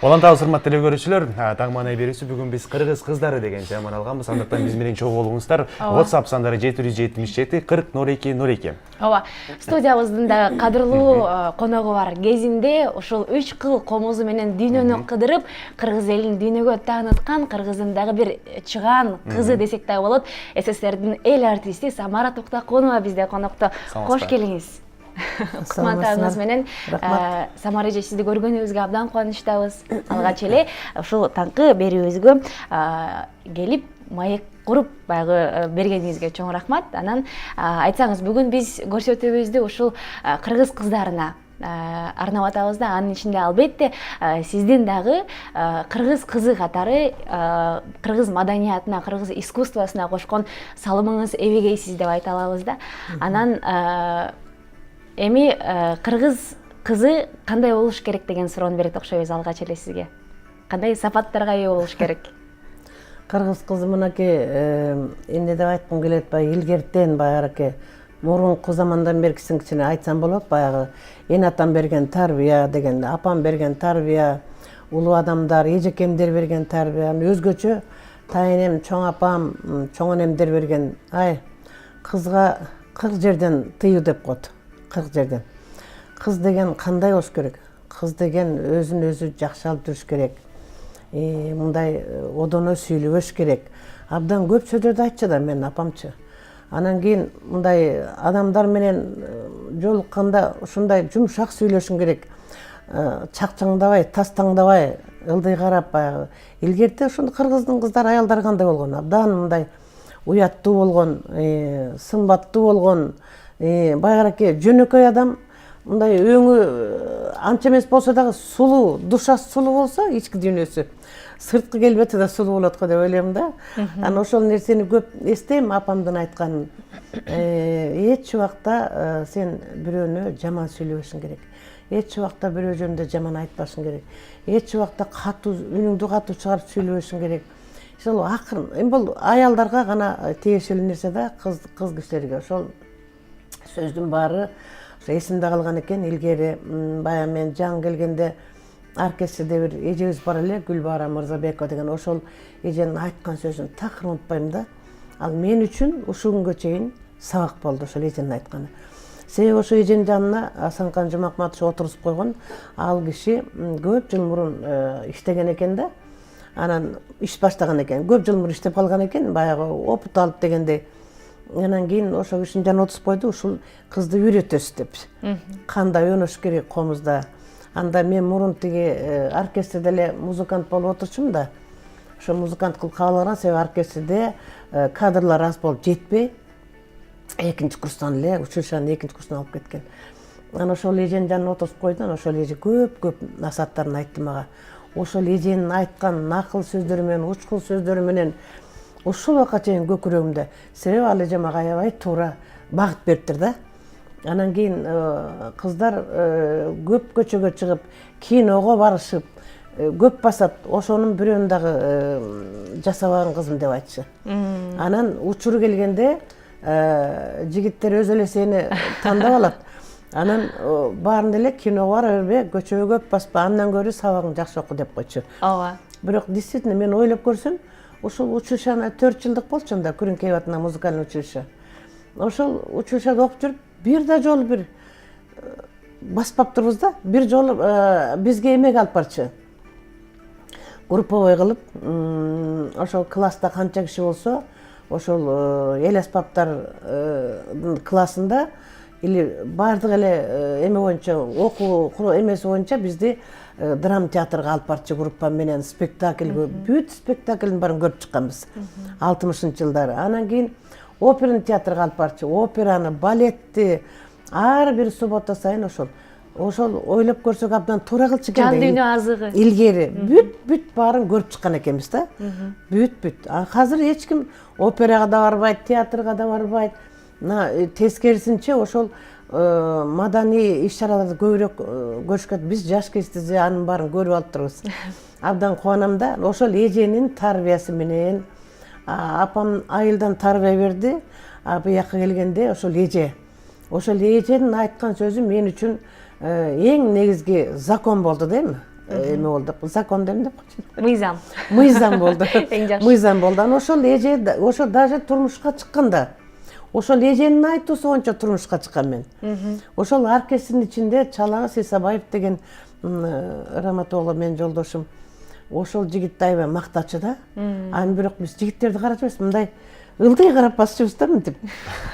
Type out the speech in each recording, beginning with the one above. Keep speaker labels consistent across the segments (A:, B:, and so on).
A: Олантабыз урматтуу теле көрүүчүлөр, таң маанай берүүсү бүгүн биз кыргыз кыздары деген жаман алганбыз. Андыктан биз менен чогуу болуңуздар. WhatsApp сандары 777 40 02 02.
B: Ооба, студиябыздын да кадырлуу коногу бар кезинде ушул 3 кыл комузу менен дүйнөнү кыдырып, кыргыз элин дүйнөгө тааныткан кыргыздын бир чыган кызы десек да болот. СССРдин эл артисти Самара Токтокунова бизде конокто. Кош келиңиз. Кутмандыгыңыз менен Самара эже сизди көргөнүбүзгө абдан кубанычтабыз. Алгач эле ушул таңкы берүүбүзгө келип маек куруп баягы бергениңизге чоң рахмат. Анан айтсаңыз, бүгүн биз көрсөтүүбүздү ушул кыргыз кыздарына арнап атабыз да, анын ичинде албетте сиздин дагы кыргыз кызы катары кыргыз маданиятына, кыргыз искусствосуна кошкон салымыңыз эбегейсиз деп айта алабыз да. Анан эми кыргыз кызы кандай болуш керек деген суроону берет окшойбуз алгач эле сизге. Кандай сапаттарга ээ болуш керек?
C: Кыргыз кызы мынакей эмне деп айткым келет, баягы илгертен баягы мурунку замандан бергисин кичине айтсам болот. Баягы эне атам берген тарбия деген, апам берген тарбия, улуу адамдар, эжекемдер берген тарбия, өзгөчө тайынем, чоң апам, чоң энемдер берген, кызга 40 жерден тыюу деп коет. 40 жерден. Кыз деген кандай болуш керек? Кыз деген өзүн өзү жакшы алып туруш керек. Мындай одоно сүйлөбөш керек. Абдан көп сөздөрдү айтчу да менин апамчы. Анан кийин мындай адамдар менен жолукканда ушундай жумшак сүйлөшүң керек. Чакчаңдабай, тастаңдабай, ылдый карап баягы. Илгерте ушул кыргыздын кыздары, аялдары кандай болгон? Абдан мындай уяттуу болгон, сымбаттуу болгон, баягыраки жөнөкөй адам, мындай өңү анча эмес болсо дагы сулуу, душасы сулуу болсо, ички дүйнөсү, сырткы келбети да сулуу болот го деп ойлойм да. Анан ошол нерсени көп эстейм апамдын айтканын. Эч убакта сен бирөөнү жаман сүйлөбөшүң керек. Эч убакта бирөө жөнүндө жаман айтпашың керек. Эч убакта катуу, үнүңдү катуу чыгарып сүйлөбөшүң керек. Ошол акырын, эми бул аялдарга гана тиешелүү нерсе да, кыз кишилерге. Ошол сөздүн баары эсимде калган экен. Илгери баягы мен жаңы келгенде оркестрде бир эжебиз бар эле, Гүлбара Мырзабекова деген, ошол эженин айткан сөзүн такыр унутпайм да. Ал мен үчүн ушул күнгө чейин сабак болду ошол эженин айтканы. Себеби ошол эженин жанына Асанкан Жумакматович отургузуп койгон. Ал киши көп жыл мурун иштеген экен да. Анан иш баштаган экен. Көп жыл мурун иштеп калган экен, баягы опыт алып дегендей. Анан кийин ошол кишинин жанына отуруп койду, ушул кызды үйрөтөсүз деп. Кандай өнөш керек комузда. Анда мен мурун тиги оркестрде эле музыкант болуп отурчумун да. Ошо музыкант кылып кабыл алган, себеби оркестрде кадрлар аз болуп жетпей, экинчи курстан эле училищанын экинчи курсуна алып кеткен. Анан ошол эженин жанына отуруп койду, ошол эже көп насааттарын айтты мага. Ошол эженин айткан накыл сөздөрү менен, учкул сөздөрү менен ушул убакка чейин көкүрөгүмдө. Себеби ал эже мага аябай туура багыт бериптир да. Анан кийин кыздар көп көчөгө чыгып, киного барышып, көп басат. Ошонун бирөөнү дагы жасабаган кызым деп айтчы. Анан учуру келгенде жигиттер өзү эле сени тандап алат. Анан баарын эле киного бара бербе, көчөгө көп баспа, андан көрө сабагың жакшы оку деп койчу.
B: Ооба.
C: Бирок действительно мен ойлоп көрсөм, ошол училищаны 4 жылдык болчу анда, Күрүнкөй атынан музыкальный училище. Ошол училищеде окуп жүрүп, бир да жолу бир баспаптырбыз да. Бир жолу бизге эмек алып барчы. Групповой кылып, ошол класста канча киши болсо, ошол эл аспаптар классында или бардык эле эме боюнча, окуу эмеси боюнча бизди драма театрга алып барчы группа менен спектакльге. Бүт спектакльдин баарын көрүп чыкканбыз 60-жылдары. Анан кийин оперный театрга алып барчы. Операны, балетти ар бир суббота сайын ошол ойлоп көрсөк абдан туура кылчу экен.
B: Жан дүйнө азыгы.
C: Илгери бүт баарын көрүп чыккан экенбиз да. Бүт. Азыр эч ким операга да барбайт, театрга да барбайт. Тескерисинче ошол маданий иш-чараларды көбүрөөк көрүшкөт. Биз жаш кезде анын баарын көрүп алып турбуз. Абдан кубанам да. Ошол эженин тарбиясы менен, апам айылдан тарбия берди. Буяка келгенде ошол эже. Ошол эженин айткан сөзү мен үчүн эң негизги закон болду дейм. Эме болду. Закон дейм деп койчу.
B: Мыйзам.
C: Мыйзам болду.
B: Эң жакшы.
C: Мыйзам болду. Анан ошол эже ошо даже турмушка чыкканда ошол эженин айтуусу боюнча турмушка чыккан мен. Ошол оркестрдин ичинде Чалагыз Исабаев деген раматолог менин жолдошум. Ошол жигит аябай мактачу да. Анан бирок биз жигиттерди карачубайбыз, мындай ылдый карап басчубуз да мынтип.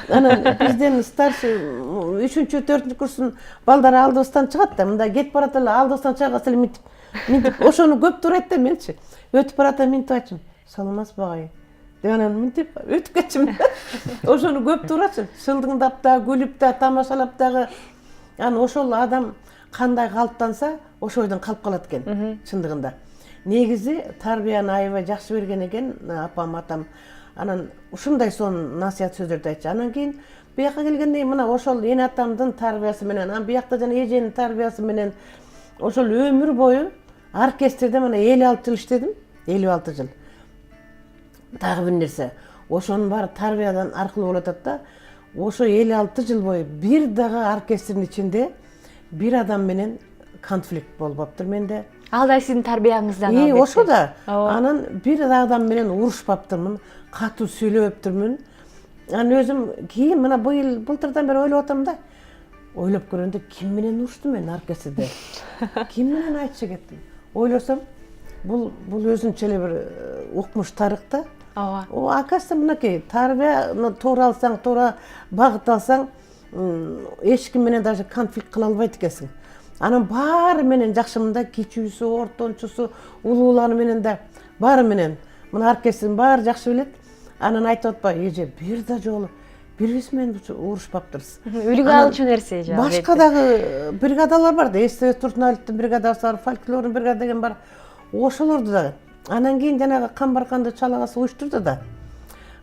C: Анан бизден старший 3-4 курстун балдары алдыбыздан чыгат да, мындай кетип барат эле алдыбыздан чыгат эле мынтип ошону көп турайт да менчи. Өтүп барат мынтип айтчумун. Саламатсызбы агай? Деп анан мынтип өтүп кетчүмүн. Ошону көп турачу. Шылдыңдап да, күлүп да, тамашалап дагы. Анан ошол адам кандай калыптанса, ошойдон калып калат экен чындыгында. Негизи тарбияны аябай жакшы берген экен апам, атам. Анан ушундай сон насыят сөздөрдү айтчу. Анан кийин буяка келгенде мына ошол эне атамдын тарбиясы менен, анан буякта жана эженин тарбиясы менен ошол өмүр бою оркестрде мына 56 жыл иштедим. 56 жыл. Дагы бир нерсе, ошонун баары тарбиядан аркылуу болуп атат да. Ошо 56 жыл бою бир дагы оркестрдин ичинде бир адам менен конфликт болбоптур менде.
B: Ал да сиздин тарбияңыздан
C: Ошо да. Анан бир адам менен урушпаптырмын, катуу сүйлөптүрмүн. Анан өзүм кийин мына былтырдан бери ойлоп атам да. Ойлоп көргөндө ким менен уруштум мен оркестрде? Ким менен айтчы кеттим? Ойлосом, бул өзүнчө эле бир укмуш тарых да.
B: Ооба.
C: Акасы мынакей, тарбияны туура алсаң, туура багыт алсаң, эч ким менен даже конфликт кыла албайт экенсиң. Анан баары менен жакшы, мында кичүүсү, ортончусу, улуулары менен да баары менен. Мына оркестрдин баары жакшы билет. Анан айтып атпайбы, эже бир да жолу бирибиз менен урушпаптырбыз.
B: Үлгү алчу нерсе жана.
C: Башка дагы бригадалар бар да, СТС Турсуналовдун бригадасы бар, фольклордун бригада деген бар. Ошолорду дагы. Анан кийин жанагы Камбарканды Чалагыз уюштурду да.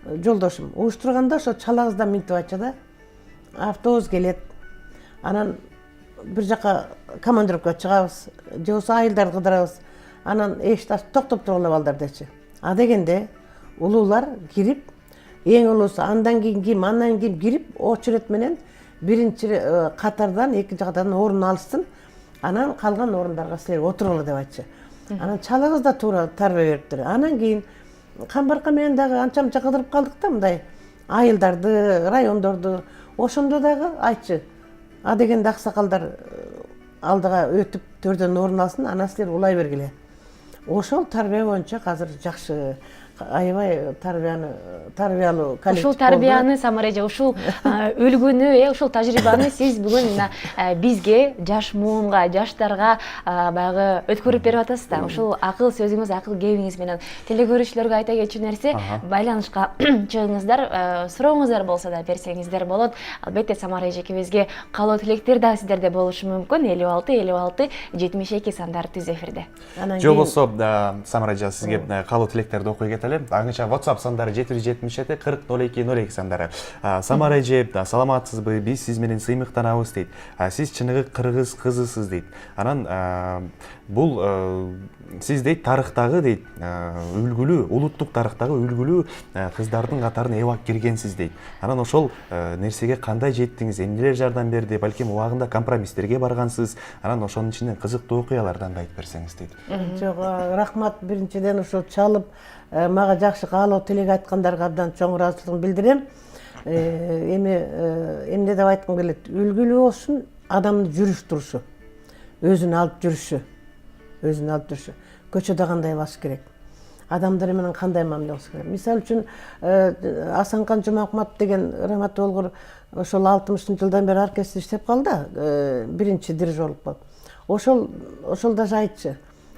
C: Жолдошум уюштурганда ошо Чалагыздан минтип айтчу да. Автобус келет. Анан бир жака командировкага чыгабыз, же болбосо айылдарды кыдырабыз. Анан эшикти ачып токтоп тургула балдар дечи. А дегенде улуулар кирип, эң улуусу андан кийин кирип, очередь менен биринчи катардан, экинчи катардан орун алышсын. Анан калган орундарга силер отуруңар деп айтчу. Анан Чалагыз да туура тарбия бериптир. Анан кийин Камбарка менен дагы анча-мынча кыдырып калдык да, мындай айылдарды, райондорду. Ошондо дагы айтчу. А дегенде аксакалдар алдыга өтүп төрдөн орун алсын, анан силер улай бергиле. Ошол тарбия боюнча азыр жакшы, аябай тарбиялуу коллектив болду.
B: Ушул тарбияны Самареже, ушул үлгүнү, ушул тажрыйбаны сиз бүгүн бизге, жаш муунга, жаштарга баягы өткөрүп берип атасыздар. Ушул акыл сөзүңүз, акыл кебиңиз менен телекөрүүчүлөргө айта кетчү нерсе, байланышка чыгыңыздар, сурооңуздар болсо да берсеңиздер болот. Албетте Самара эжекебизге каалоо тилектер да сиздерде болушу мүмкүн. 56 72 сандары түз эфирде.
A: Жо болсо Самара эже сизге каалоо тилектерди окуй кетели. Аңыча WhatsApp сандары 777 40 02 02 сандары. Самара эже, саламатсызбы? Биз сиз менен сыймыктанабыз дейт. Сиз чыныгы кыргыз кызысыз дейт. Анан бул сиз дейт тарыхтагы дейт үлгүлүү, улуттук тарыхтагы үлгүлүү кыздардын катарына эбак киргенсиз дейт. Анан ошол нерсеге кандай жеттиңиз? Эмнелер жардам берди? Балким убагында компромисстерге баргансыз. Анан ошонун ичинен кызыктуу окуялардан да айтып берсеңиз дейт.
C: Жок, рахмат. Биринчиден ошол чалып мага жакшы каалоо тилек айткандарга абдан чоң ыраазычылыгымды билдирем. Эмне деп айткым келет? Үлгүлүү болушун адамдын жүрүш турушу, өзүн алып жүрүшү. Көчөдө кандай баш керек? Адамдар менен кандай мамиле кылыш керек? Мисалы үчүн Асанкан Жумакматов деген раматолог ошол 60-жылдан бери оркестрде иштеп калды, биринчи дирижерлук болуп. Ошол даже айтчы.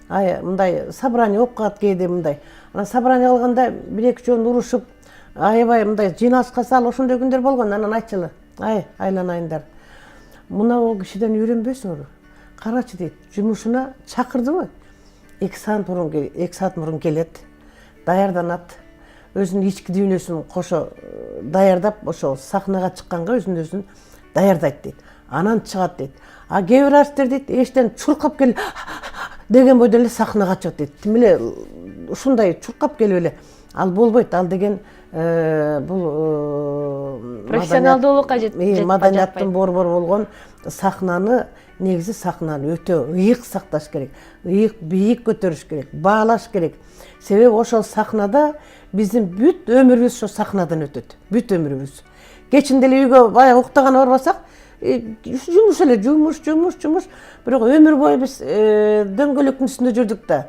C: Мындай собрание болуп калат кээде мындай. Анан собрание кылганда бир-эки жөн урушуп, аябай мындай жыйналышка салып ошондой күндөр болгон. Анан айтчылы. Айланайындар. Мына ол кишиден үйрөнбөйсүңөр. Карачы дейт, жумушуна чакырдыбы? 2 саат мурун келет, даярданат, өзүнүн ички дүйнөсүн кошо даярдап, ошо сахнага чыкканга өзүн даярдайт дейт. Анан чыгат дейт. А кээ бир артисттер дейт, эштен чуркап деген бойдон эле сахнага чыгат дейт. Тим эле ушундай чуркап келип эле Ал болбойт, ал деген бул
B: Профессионалдуулукка жетпей
C: маданияттын борбор болгон сахнаны, негизи сахнаны өтө ыйык сакташ керек, ыйык бийик көтөрүш керек, баалаш керек. Себеби ошол сахнада биздин бүт өмүрүбүз ошо сахнадан өтөт, бүт өмүрүбүз. Кечинде эле үйгө баягы уктаганы барбасак, жумуш эле, жумуш. Бирок өмүр бою биз дөңгөлөктүн үстүндө жүрдүк да.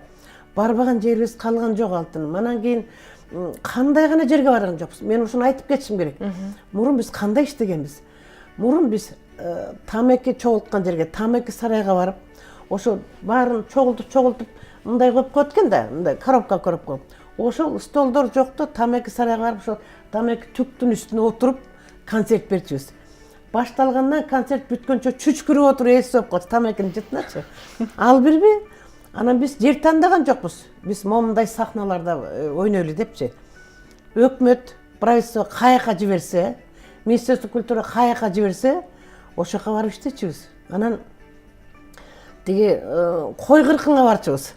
C: Барбаган жерибиз калган жок алтыным. Анан кийин кандай гана жерге барган жокпуз. Мен ушуну айтып кетишим керек. Мурун биз кандай иштегенбиз? Мурун биз тамеки чогулткан жерге, тамеки сарайга барып, ошо баарын чогултуп, мындай коюп коет экен да, мындай коробка коюп. Ошол столдор жокту, тамеки сарайга барып, ошол тамеки түктүн үстүнө отуруп концерт берчүбүз. Башталгандан концерт бүткөнчө чүчкүрүп отуруп эсип коет тамекинин жытыначы. Ал бирби? Анан биз жер тандаган жокпуз. Биз момундай сахналарда ойнойлу депчи. Өкмөт, правительство каяка жиберсе, Министерство культура каяка жиберсе, ошол жака барып иштечүбүз. Анан тиги кой кыркынга барчубуз.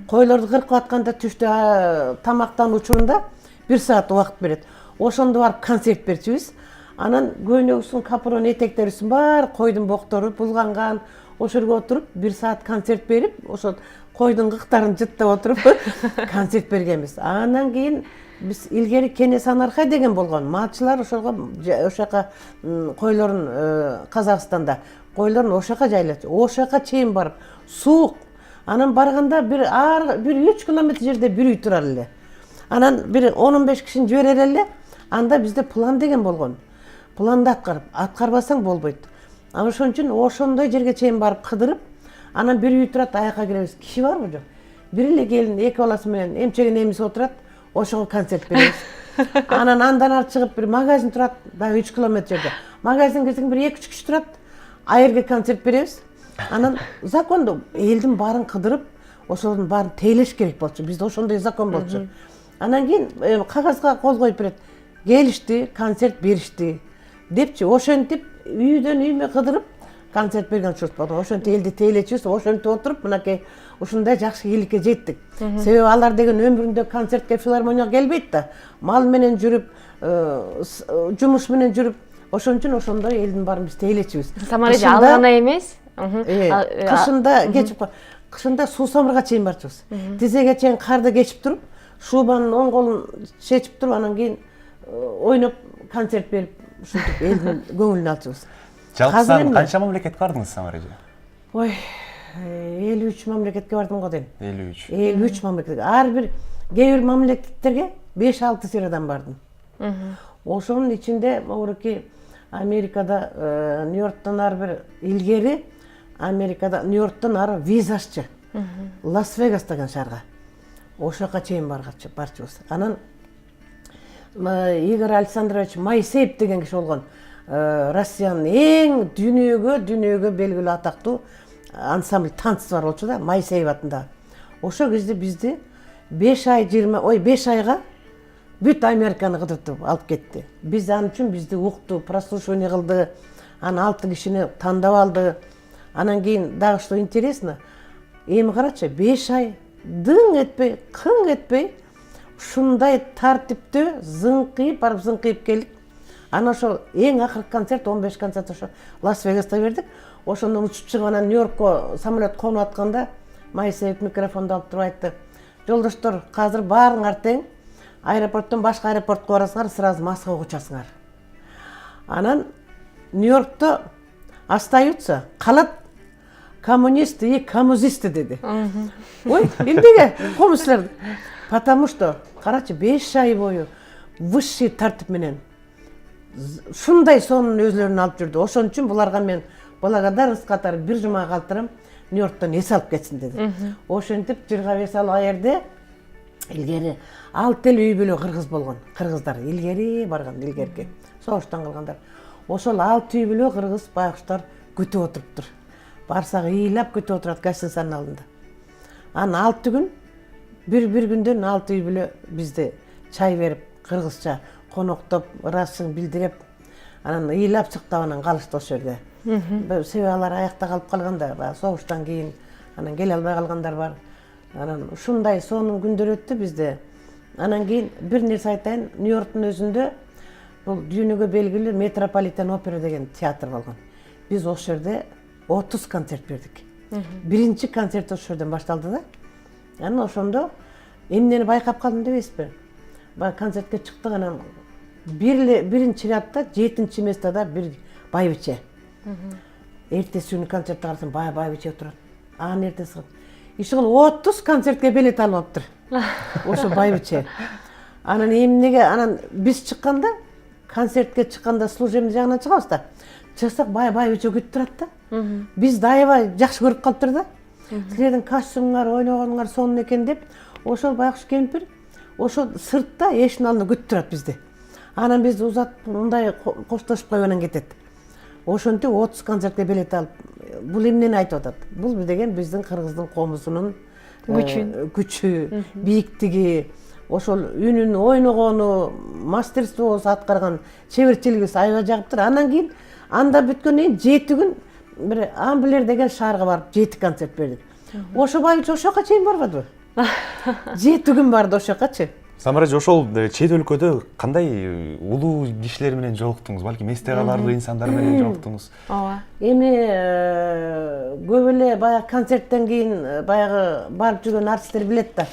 C: Койлорду кыркып атканда түштө тамактан учурунда 1 саат убакыт берет. Ошондо барып концерт берчүбүз. Анан көйнөгүбүздүн капрон этектерибиздин баары койдун боктору булганган. Ошол жерге отуруп 1 саат концерт берип, ошол койдун кыктарын жыттап отуруп концерт бергенбиз. Андан кийин биз илгери Кенес Анархай деген болгон. Малчылар ошого ошака койлорун Казакстанда койлорун ошака жайлачу. Ошака чейин барып, суук. Анан барганда бир 3 километр жерде бир үй турар эле. Анан бир 10-15 кишини жиберер эле. Анда бизде план деген болгон. Планды аткарбасаң болбойт. Анан ошон үчүн ошондой жерге чейин барып кыдырып, анан бир үй турат, аяка киребиз. Киши барбы жок? Бир эле келин, 2 баласы менен эмчеген эмиси отурат, ошого концерт беребиз. Анан андан ары чыгып бир магазин турат, дагы 3 километр жерде. Магазин кирсең бир 2-3 киши турат, айырга концерт беребиз. Анан законду элдин баарын кыдырып, ошонун баарын тейлеш керек болчу. Бизде ошондой закон болчу. Анан кийин кагазга кол коюп берет. Келишти, концерт беришти депчи. Ошентип үйдөн үймө кыдырып концерт берген учурубуз болду. Ошентип элди тейлечүбүз, ошентип отуруп мынакей ушундай жакшы ийгиликке жеттик. Себеби алар деген өмүрүндө концертке, филармонияга келбейт да. Мал менен жүрүп, жумуш менен жүрүп, ошон үчүн ошондой элдин баарын биз тейлечүбүз.
B: Самареже ал гана эмес.
C: Кышында кечип, кышында суу самырга чейин барчубуз. Тизеге чейин карды кечип туруп, шубанын оң колун чечип туруп, анан кийин ойноп концерт берип, ушинтип элдин көңүлүн алчубуз.
A: Жалпы канча мамлекетке бардыңыз, Самареже?
C: Ой, 53 мамлекетке бардым го дейм.
A: 53
C: мамлекет. Ар бир кээ бир мамлекеттерге 5-6 сериядан бардым. Ошонун ичинде могуруки Америкада Нью-Йорктон ары бир илгери, Америкада Нью-Йорктон ары визачы. Лас-Вегас деген шаарга. Ошока чейин барчубуз. Анан Игорь Александрович Моисеев деген киши болгон. Россиянын эң дүйнөгө белгилүү атактуу ансамбль танц бар болчу да, Моисеев атында. Ошол кезде бизди 5 айга бүт Американы кыдыртып алып кетти. Биз ал үчүн бизди укту, прослушивание кылды. Анан 6 кишини тандап алды. Анан кийин дагы что интересно, эми карачы, 5 ай дың этпей, кың этпей, ушундай тартиптүү зыңкыйып келдик. Анан ошол эң акыркы концерт, 15 концерт ошо Лас-Вегаста бердик. Ошондон учуп чыгып анан Нью-Йоркко самолет конуп атканда Моисеев микрофонду алып туруп айтты: "Жолдоштор, азыр баарыңар тең. Аэропорттон башка аэропортко барасыңар, сразу Москвага учасыңар." Анан Нью-Йоркто остаются, калат коммунисты и коммузисты деди. Ой, эмнеге коммунисттер? Потому что, карачы, 5 ай бою высший тартип менен ушундай сонун өзлөрүн алып жүрдү. Ошон үчүн буларга мен благодарность катары бир жума калтырам, Нью-Йорктон эс алып кетсин деди. Ошентип жыргап эс алып аерде илгери 6 үй бүлө кыргыз болгон. Кыргыздар илгери барган, илгерки согуштан калгандар. Ошол 6 үй бүлө кыргыз байкуштар күтүп отуруптур. Барсак ыйлап күтүп отурат гостиницанын алдында. Анан 6 күн, бир күндөн 6 үй бүлө бизди чай берип, кыргызча коноктоп, ыраазычылык билдирип, анан ыйлап чыктап анан калышты ошол жерде. Себеби алар аякта калып калганда, согуштан кийин анан келе албай калгандар бар. Анан ушундай сонун күндөр өттү бизде. Анан кийин бир нерсе айтайын, Нью-Йорктун өзүндө бул дүйнөгө белгилүү Метрополитен опера деген театр болгон. Биз ошол жерде 30 концерт бердик. Биринчи концерт ошол жерден башталды да. Анан ошондо эмнени байкап калдым дебейсизби? Баягы концертке чыктык, анан биринчи рядда 7-чи местада бир байбиче. Эртеси күнү концертте карасам байбиче отурат. Анын эртеси ишигил 30 концертке билет алып алыптыр. Ошо байбиче. Анан эмнеге, анан биз чыкканда, концертке чыкканда служебный жагынан чыгабыз да. Чыксак байбиче күтүп турат да. Бизди аябай жакшы көрүп калыптыр да. Силердин костюмуңар, ойногонуңар сонун экен деп, ошол байкуш кемпир ошо сыртта эшиктин алдында күтүп турат бизди. Анан биз узатып мындай коштошуп коюп анан кетет. Ошентип 30 концертке билет алып, бул эмнени айтып атат? Бул деген биздин кыргыздын комузунун күчү, бийиктиги, ошол үнүн ойногону, мастерствосу аткарган чеберчилигибиз аябай жагыптыр. Анан кийин анда бүткөндөн кийин 7 күн бир Амблер деген шаарга барып 7 концерт бердик. Ошо байбиче ошол жака чейин барбадыбы? 7 күн барды ошол жакачы.
A: Самара эже, ошол чет өлкөдө кандай улуу кишилер менен жолуктуңуз? Балким эсте каларлуу инсандар менен жолуктуңуз?
B: Ооба.
C: Эми көп эле баягы концерттен кийин баягы барып жүргөн артисттер билет да.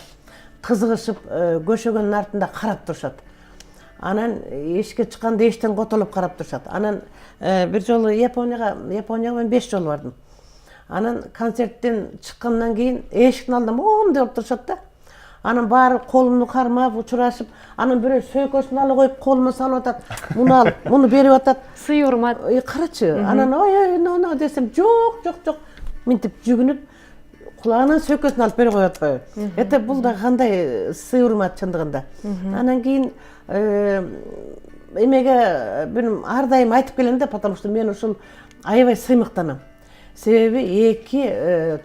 C: Кызыгышып, көшөгөнүн артында карап турушат. Анан эшикке чыкканда эшиктен котолуп карап турушат. Анан бир жолу Японияга мен 5 жолу бардым. Анан концерттен чыккандан кийин эшиктин алдында моундай болуп турушат да. Анан баары колумду кармап, учурашып, анан бирөө сөйкөсүн ала коюп колума салып атат. Муну ал, муну берип атат.
B: Сый урмат.
C: Карачы. Анан ой, но десем, жок. Минтип жүгүнүп, кулагынан сөйкөсүн алып бере коюп атпайбы. Это бул да кандай сый урмат чындыгында. Анан кийин эмеге мен ар дайым айтып келем да, потому что мен ушул аябай сыймыктанам. Себеби эки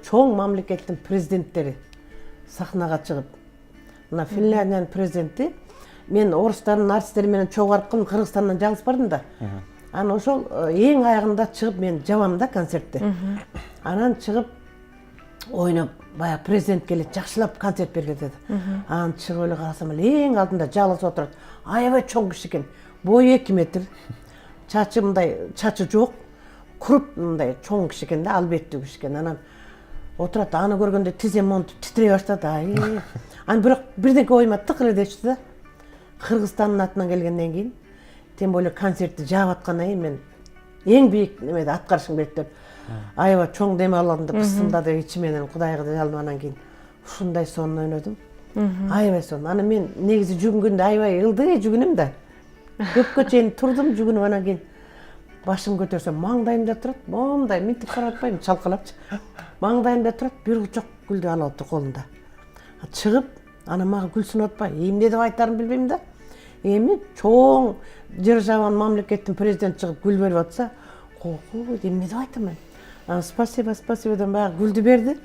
C: чоң мамлекеттин президенттери сахнага чыгып, мына Финляндиянын президенти, мен орустардын артисттери менен чогуу барып калдым, Кыргызстандан жалгыз бардым да. Анан ошол эң аягында чыгып мен жабам да концертте. Анан чыгып ойноп, баягы президент келет, жакшылап концерт берген деди. Анан чыгып эле карасам, эң алдында жалгыз отурат. Аябай чоң киши экен. Бою 2 метр. Чачы мындай, чачы жок. Куруп мындай чоң киши экен да, албеттүү киши экен. Анан отурат, аны көргөндө тизем монтуп титрей баштады. Анан бирок бирдеке оюма тык эле дечти да. Кыргызстандын атынан келгенден кийин, тем более концертти жаап аткандан кийин мен эң бийик немеде аткарышым керек деп аябай чоң дем алгам деп ысымдады ичименен, Кудайга жалдым. Анан кийин ушундай сонун ойнодум. Аябай сонун. Анан мен негизи жүгүнгөндө аябай ылдый жүгүнөм да. Көпкө чейин турдум жүгүнүп, анан кийин башым көтөрсөм маңдайымда турат, моундай минтип карап атпайм, чалкалапчы. Маңдайымда турат, бир кучок гүлдү алып алыптыр колунда. Чыгып, анан мага гүл сунуп атпай, эмне деп айтарын билбейм да. Эми чоң державанын мамлекеттин президенти чыгып гүл берип атса, эмне деп айтам мен? Спасибо деп баягы гүлдү берди.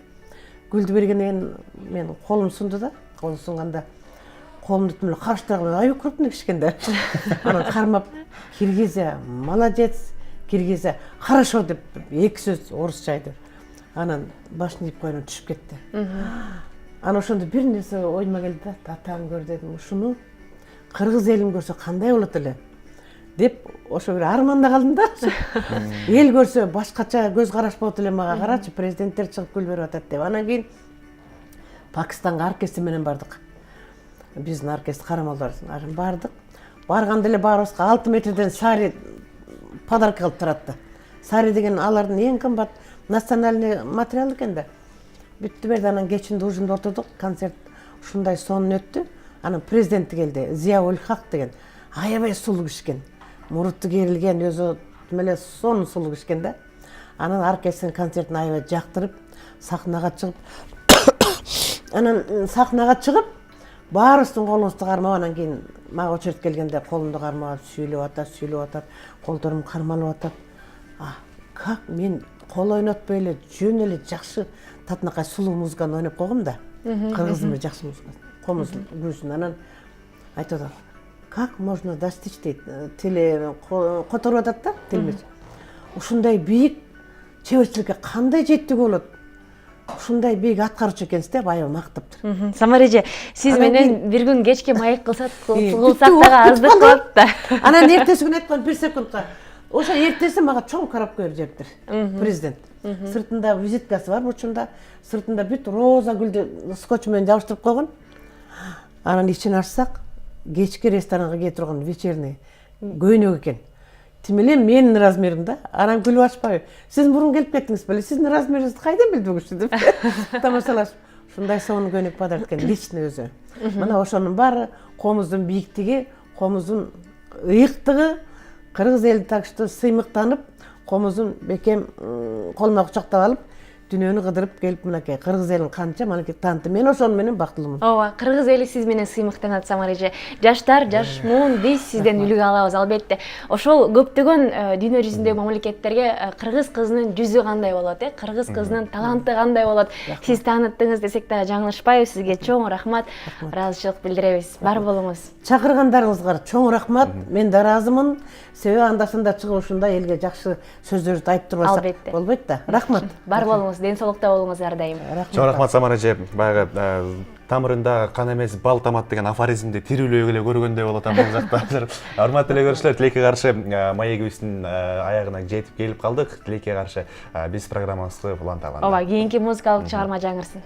C: Гүлдү бергенден кийин мен колум сунду да. Колум сунганда колумду эле карыштырып, аябай крупный киши экен да. Анан кармап, Киргизия, молодец, Киргизия, хорошо деп 2 сөз орусча айтып. Анан башын ийип койгондон түшүп кетти. Анан ошондо бир нерсе оюма келди да, татаң көр дедим, ушуну кыргыз элин көрсө кандай болот эле деп ошо бир арманда калдым да. Эл көрсө башкача көз караш болот эле мага, карачы, президенттер чыгып гүл берип атат деп. Анан кийин Пакистанга оркестр менен бардык. Биздин оркестр карамолдор бардык. Барганда эле баарыбызга 6 метрден сари подарка кылып туратты. Сари деген алардын эң кымбат национальный материал экен да. Бүттү берди, анан кечинде ужунда отурдук, концерт ушундай сонун өттү. Анан президенти келди, Зия-ул Хак деген. Аябай сулуу киши экен. Муруту керилген, өзү эле сонун сулуу киши экен да. Анан оркестрдин концертин аябай жактырып, сахнага чыгып, анан сахнага чыгып, баарыбыздын колубузду кармап, анан кийин мага очередь келгенде колумду кармап, сүйлөп атат, колдорум кармалып атат. Как мен кол ойнотпой эле, жөн эле жакшы татынакай сулуу музыканы ойноп койгом да. Кыргыздын бир жакшы музыкасы, комуз күрүшүн. Анан айтып атат, как можно достичь дейт, тили которуп атат да, тилмеч. Ушундай бийик чеберчиликке кандай жеттиге болот? ушундай бийик аткаруучу экенсиз деп аябай мактаптыр.
B: Самар эже, сиз
C: Анан
B: менен бир күн кечке маек кылсак
C: бүттү,
B: дагы аздык
C: бүт
B: болот да.
C: Анан эртеси күнү айткан 1 секундка ошо эртеси мага чоң коробка берип жибептир президент. Сыртында визиткасы бар мурчунда, сыртында бүт роза гүлдү скотч менен жабыштырып койгон. Анан ичин ачсак, кечки ресторанга кие турган вечерний көйнөк экен. Тим эле менин размеримде. Анан күлүп ачпайбы? Сиз мурун келип кеттиңиз беле? Сиздин размериңизди кайдан билди бул киши деп тамашалашып. Ушундай сонун көйнөк подарок экен, личный өзү. Мына ошонун баары комуздун бийиктиги, комуздун ыйыктыгы, кыргыз эли так что сыймыктанып, комуздун бекем колуна кучактап алып, дүйнөнү кыдырып келип мынакей кыргыз элин канча манакей таанытты. Мен ошону менен бактылуумун.
B: Ооба, кыргыз эли сиз менен сыймыктанат, Самар эже. Жаштар, жаш муун биз сизден үлгү алабыз албетте. Ошол көптөгөн дүйнө жүзүндөгү мамлекеттерге кыргыз кызынын жүзү кандай болот, кыргыз кызынын таланты кандай болот? Сиз тааныттыңыз десек дагы жаңылышпайбыз. Сизге чоң рахмат, ыраазычылык билдиребиз. Бар болуңуз.
C: Чакыргандарыңызга чоң рахмат. Мен да ыраазымын. Себеби анда-санда чыгып ушундай элге жакшы сөздөрдү айтып турбасак
B: Албетте.
C: болбойт да. Рахмат.
B: Бар болуңуз, ден соолукта болуңуз ар дайым.
A: Чоң рахмат Самар эже. Баягы тамырында кан эмес бал тамат деген афоризмди тирүүлөп эле көргөндөй болот бул жакта. Урматтуу эле көрүүчүлөр, тилекке каршы маегибиздин аягына жетип келип калдык. Тилекке каршы биз программабызды улантабыз.
B: Ооба, кийинки музыкалык чыгарма жаңырсын.